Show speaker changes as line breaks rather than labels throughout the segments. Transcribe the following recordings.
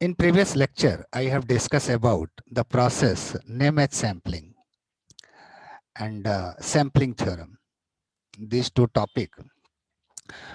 In previous lecture, I have discussed about the process name as sampling and sampling theorem. These two topics,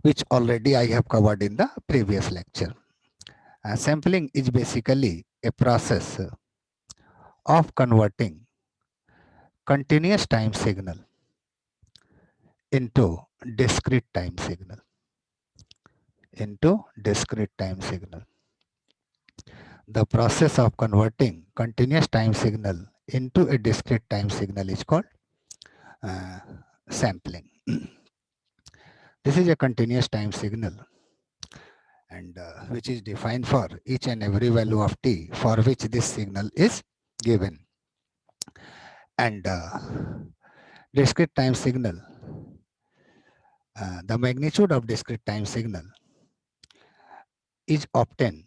which already I have covered in the previous lecture. Sampling is basically a process of converting continuous time signal into discrete time signal. The process of converting continuous time signal into a discrete time signal is called uh, sampling. This is a continuous time signal and which is defined for each and every value of t for which this signal is given. And discrete time signal, the magnitude of discrete time signal is obtained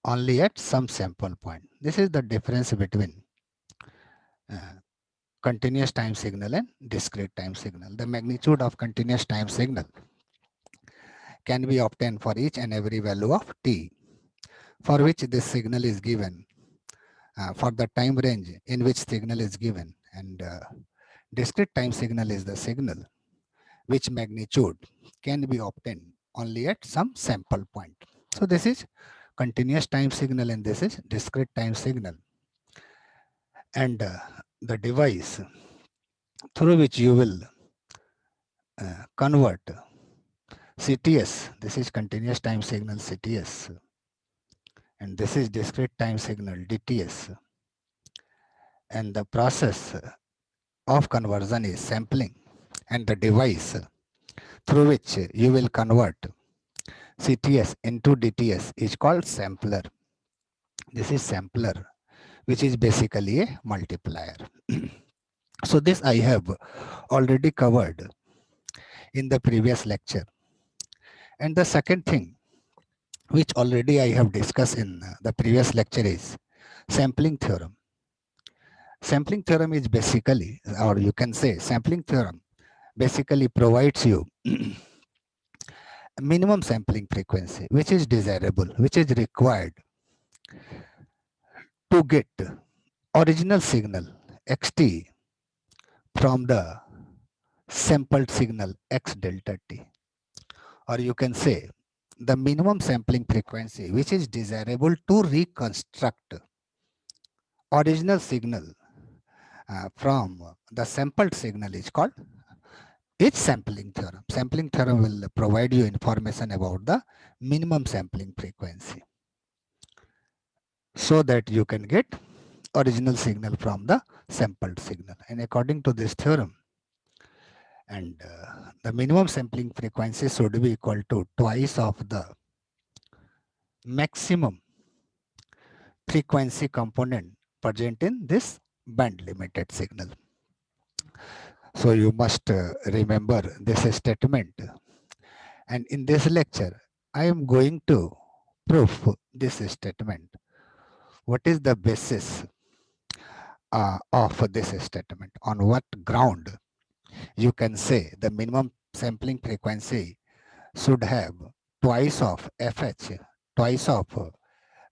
only at some sample point. This is the difference between uh, continuous time signal and discrete time signal. The magnitude of continuous time signal can be obtained for each and every value of t for which this signal is given, for the time range in which signal is given. And discrete time signal is the signal which magnitude can be obtained only at some sample point. So this is continuous time signal and this is discrete time signal. And the device through which you will convert CTS, this is continuous time signal CTS, and this is discrete time signal DTS. And the process of conversion is sampling, and the device through which you will convert CTS into DTS is called sampler. This is sampler, which is basically a multiplier. So this I have already covered in the previous lecture. And the second thing, which already I have discussed in the previous lecture, is sampling theorem. Sampling theorem is basically, or you can say sampling theorem basically provides you minimum sampling frequency, which is desirable, which is required to get original signal xt from the sampled signal x delta t. Or you can say the minimum sampling frequency which is desirable to reconstruct original signal from the sampled signal is called its sampling theorem. Sampling theorem will provide you information about the minimum sampling frequency so that you can get original signal from the sampled signal. And according to this theorem, and the minimum sampling frequency should be equal to twice of the maximum frequency component present in this band limited signal. So you must remember this statement. And in this lecture, I am going to prove this statement. What is the basis of this statement? On what ground you can say the minimum sampling frequency should have twice of FH, twice of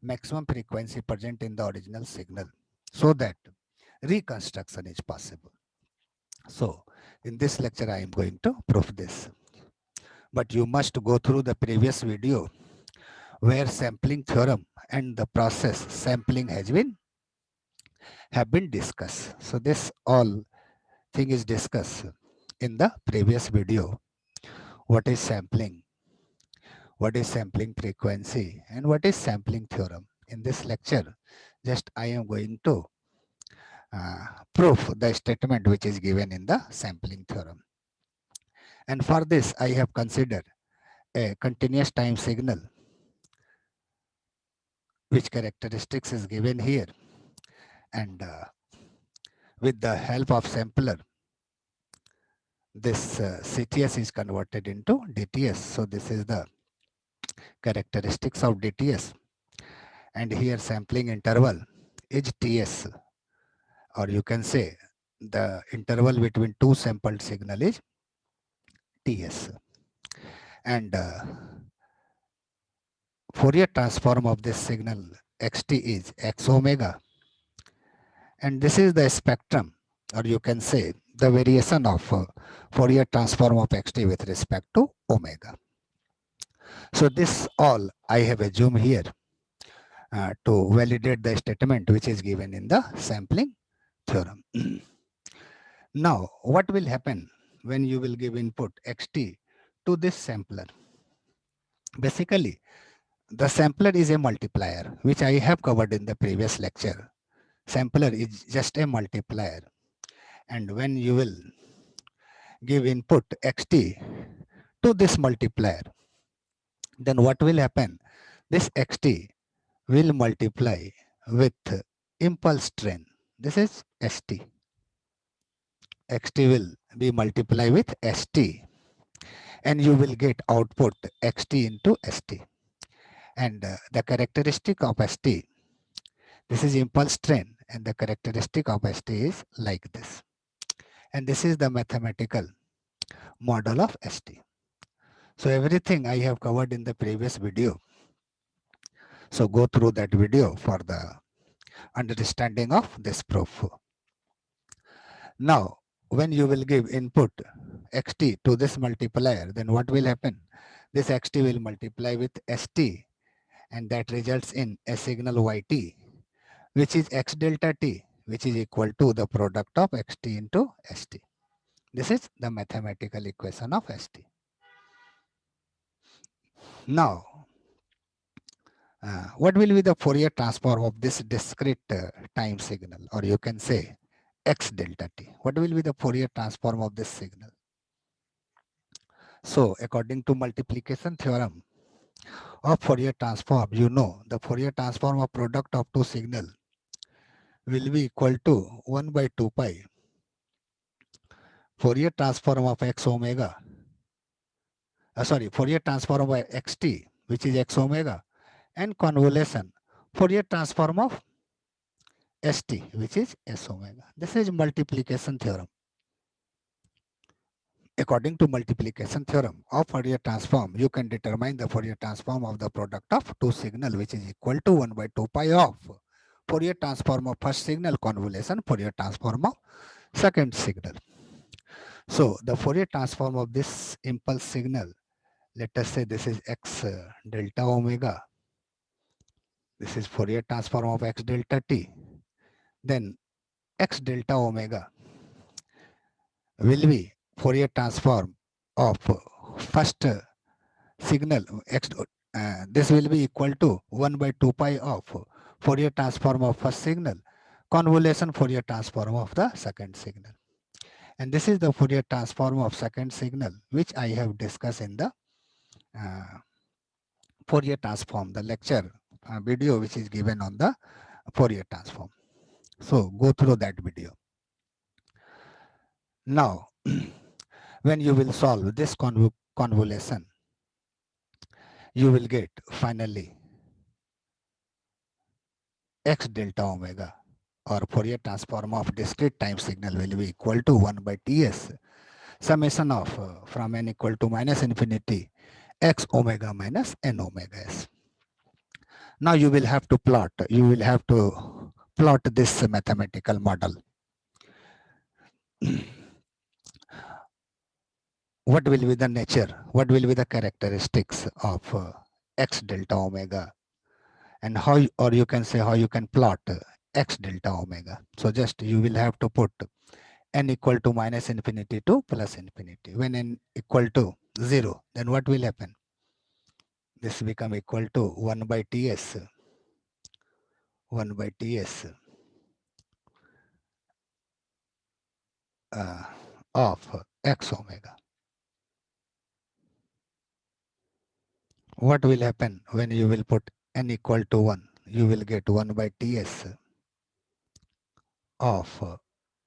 maximum frequency present in the original signal, so that reconstruction is possible. So in this lecture, I am going to prove this. But you must go through the previous video where sampling theorem and the process sampling have been discussed. So this all thing is discussed in the previous video. What is sampling? What is sampling frequency? And what is sampling theorem? In this lecture, just I am going to prove the statement which is given in the sampling theorem. And for this, I have considered a continuous time signal, which characteristics is given here. And with the help of sampler, this CTS is converted into DTS. So this is the characteristics of DTS. And here sampling interval is TS, or you can say the interval between two sampled signal is TS. And Fourier transform of this signal xt is x omega, and this is the spectrum, or you can say the variation of Fourier transform of xt with respect to omega. So this all I have assumed here to validate the statement which is given in the sampling theorem. Now, what will happen when you will give input xt to this sampler? Basically, the sampler is a multiplier, which I have covered in the previous lecture. Sampler is just a multiplier. And when you will give input xt to this multiplier, then what will happen? This xt will multiply with impulse train. This is st. xt will be multiplied with st, and you will get output xt into st. And the characteristic of st, this is impulse train, and the characteristic of st is like this. And this is the mathematical model of st. So everything I have covered in the previous video. So go through that video for the understanding of this proof. Now, when you will give input xt to this multiplier, then what will happen? This xt will multiply with st, and that results in a signal yt, which is x delta t, which is equal to the product of xt into st. This is the mathematical equation of st. Now, what will be the Fourier transform of this discrete time signal, or you can say x delta t? What will be the Fourier transform of this signal? So, according to multiplication theorem of Fourier transform, you know the Fourier transform of product of two signal will be equal to 1 by 2 pi Fourier transform of x omega, Fourier transform by xt, which is x omega, and convolution Fourier transform of st, which is s omega. This is multiplication theorem. According to multiplication theorem of Fourier transform, you can determine the Fourier transform of the product of two signal, which is equal to 1 by 2 pi of Fourier transform of first signal convolution Fourier transform of second signal. So the Fourier transform of this impulse signal, let us say this is x delta omega. This is Fourier transform of x delta t. Then x delta omega will be Fourier transform of first signal x. This will be equal to 1 by 2 pi of Fourier transform of first signal convolution Fourier transform of the second signal. And this is the Fourier transform of second signal, which I have discussed in the Fourier transform, the lecture video which is given on the Fourier transform. So go through that video. Now, when you will solve this convolution, you will get finally x delta omega, or Fourier transform of discrete time signal will be equal to 1 by ts summation of from n equal to minus infinity x omega minus n omega s. Now you will have to plot this mathematical model. What will be the nature? What will be the characteristics of x delta omega, and how, or you can say how you can plot x delta omega. So just you will have to put n equal to minus infinity to plus infinity. When n equal to 0, then what will happen? This become equal to 1 by ts of x omega. What will happen when you will put n equal to 1? You will get 1 by ts of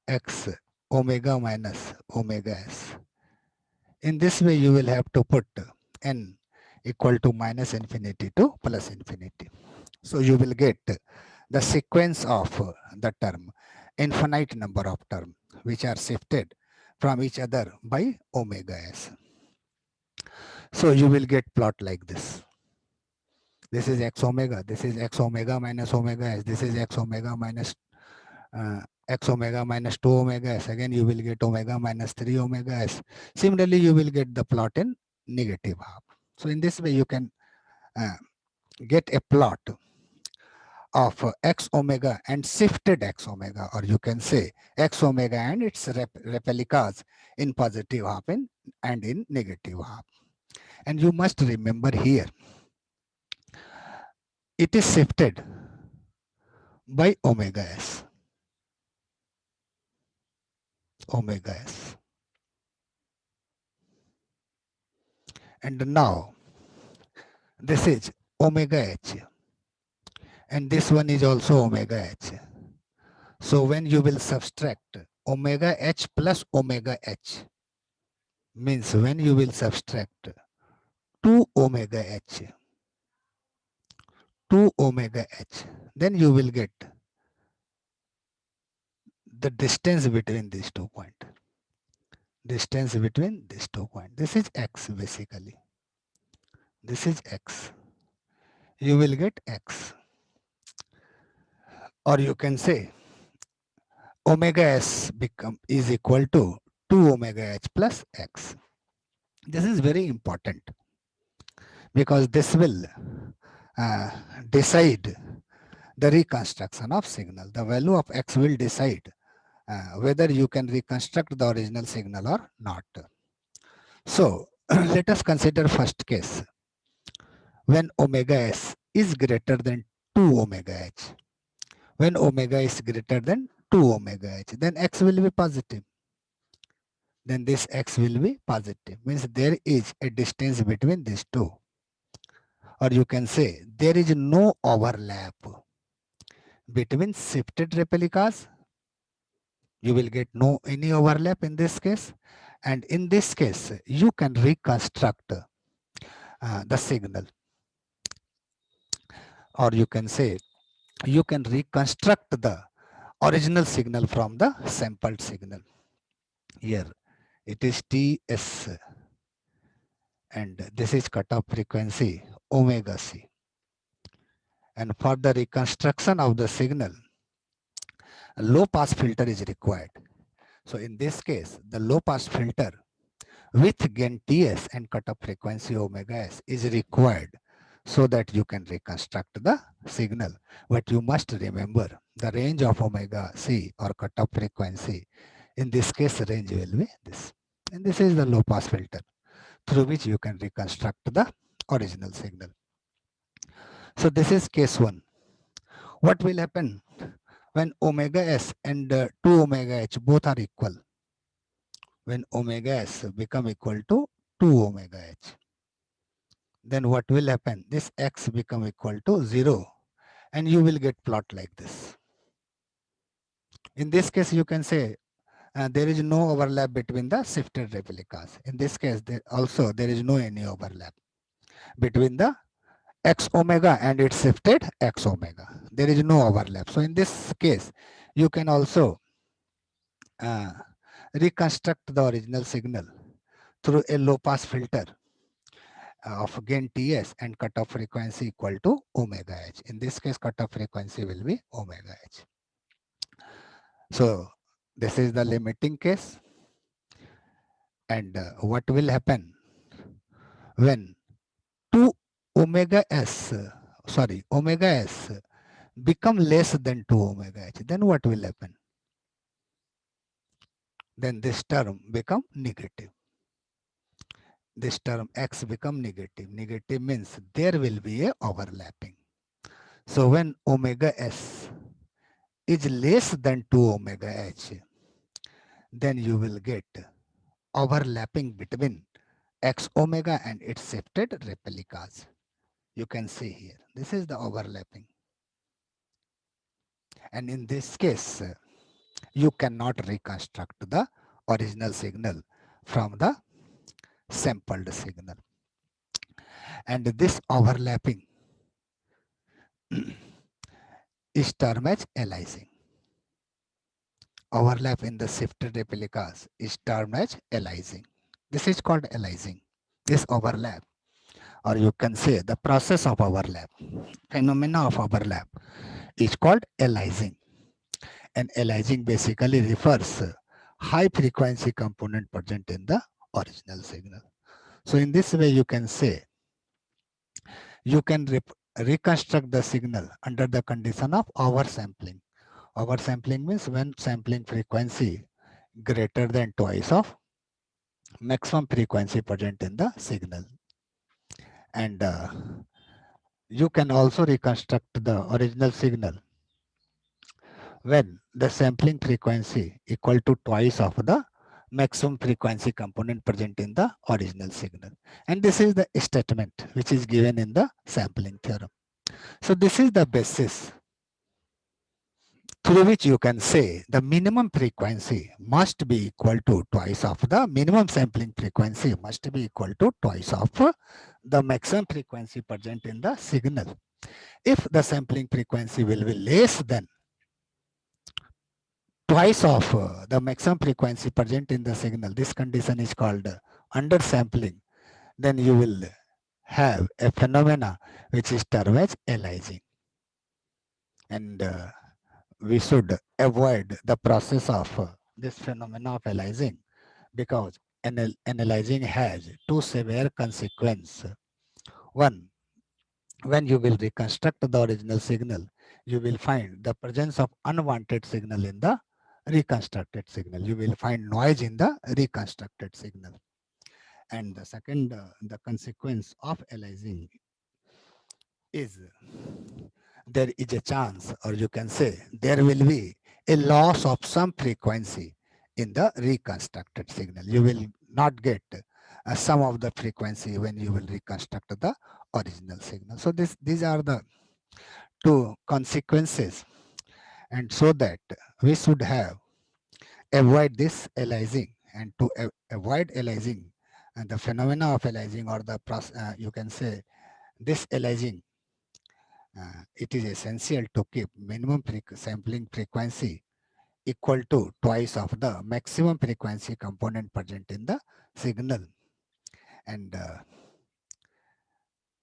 x omega minus omega s. In this way, you will have to put n equal to minus infinity to plus infinity. So you will get the sequence of the term, infinite number of terms, which are shifted from each other by omega s. So you will get plot like this. This is x omega. This is x omega minus omega s. This is x omega minus x omega minus 2 omega s. Again, you will get omega minus 3 omega s. Similarly, you will get the plot in negative half. So in this way, you can get a plot of x omega and shifted x omega, or you can say x omega and its replicas in positive half and in negative half. And you must remember here, it is shifted by omega s. Omega s. And now this is omega h, and this one is also omega h. So when you will subtract omega h plus omega h, means when you will subtract 2 omega h, 2 omega h, then you will get the distance between these 2 points. Distance between these 2 points. This is x basically. This is x. You will get x. Or you can say omega s is equal to 2 omega h plus x. This is very important because this will decide the reconstruction of signal. The value of x will decide whether you can reconstruct the original signal or not. So let us consider first case. When omega s is greater than 2 omega h. When omega is greater than 2 omega h, then x will be positive. Then this x will be positive. Means there is a distance between these two. Or you can say there is no overlap between shifted replicas. You will get no any overlap in this case. And in this case, you can reconstruct the signal. Or you can say you can reconstruct the original signal from the sampled signal. Here it is Ts, and this is cutoff frequency omega c. And for the reconstruction of the signal, a low pass filter is required. So in this case, the low pass filter with gain Ts and cutoff frequency omega s is required so that you can reconstruct the signal. But you must remember the range of omega c or cutoff frequency. In this case, range will be this. And this is the low pass filter through which you can reconstruct the original signal. So this is case 1. What will happen when omega s and 2 omega h both are equal? When omega s become equal to 2 omega h, then what will happen? This x become equal to 0 and you will get plot like this. In this case, you can say there is no overlap between the shifted replicas. In this case, there is no any overlap between the x omega and its shifted x omega. There is no overlap. So in this case, you can also reconstruct the original signal through a low pass filter of gain Ts and cutoff frequency equal to omega h. In this case, cutoff frequency will be omega h. So this is the limiting case. And what will happen when 2 omega s, omega s become less than 2 omega h? Then what will happen? Then this term become negative. This term x become negative. Negative means there will be a overlapping. So when omega s is less than 2 omega h, then you will get overlapping between x omega and its shifted replicas. You can see here, this is the overlapping. And in this case, you cannot reconstruct the original signal from the sampled signal. And this overlapping is termed as aliasing. Overlap in the shifted replicas is termed as aliasing. This is called aliasing, this overlap or you can say the process of overlap, phenomena of overlap is called aliasing. And aliasing basically refers high frequency component present in the original signal. So in this way, you can say you can reconstruct the signal under the condition of oversampling. Oversampling means when sampling frequency greater than twice of maximum frequency present in the signal. And you can also reconstruct the original signal when the sampling frequency equal to twice of the maximum frequency component present in the original signal. And this is the statement which is given in the sampling theorem. So this is the basis through which you can say the minimum frequency must be equal to twice of the minimum sampling frequency must be equal to twice of the maximum frequency present in the signal. If the sampling frequency will be less than twice of the maximum frequency present in the signal, this condition is called undersampling, then you will have a phenomena which is termed as aliasing. And we should avoid the process of this phenomena of aliasing because aliasing has two severe consequences. One, when you will reconstruct the original signal, you will find the presence of unwanted signal in the reconstructed signal. You will find noise in the reconstructed signal. And the second, the consequence of aliasing is there is a chance, or you can say there will be a loss of some frequency in the reconstructed signal. You will not get some of the frequency when you will reconstruct the original signal. So these are the two consequences, and so that we should have avoid this aliasing, and to avoid aliasing and the phenomena of aliasing or the you can say this aliasing, it is essential to keep minimum sampling frequency equal to twice of the maximum frequency component present in the signal. And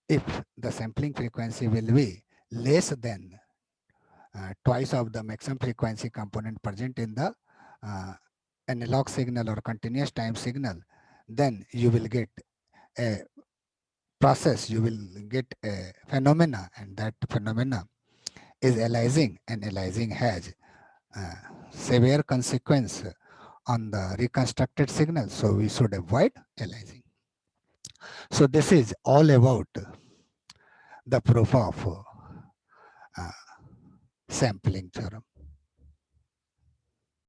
if the sampling frequency will be less than twice of the maximum frequency component present in the analog signal or continuous time signal, then you will get a process, you will get a phenomena, and that phenomena is aliasing, and aliasing has severe consequence on the reconstructed signal. So we should avoid aliasing. So this is all about the proof of sampling theorem.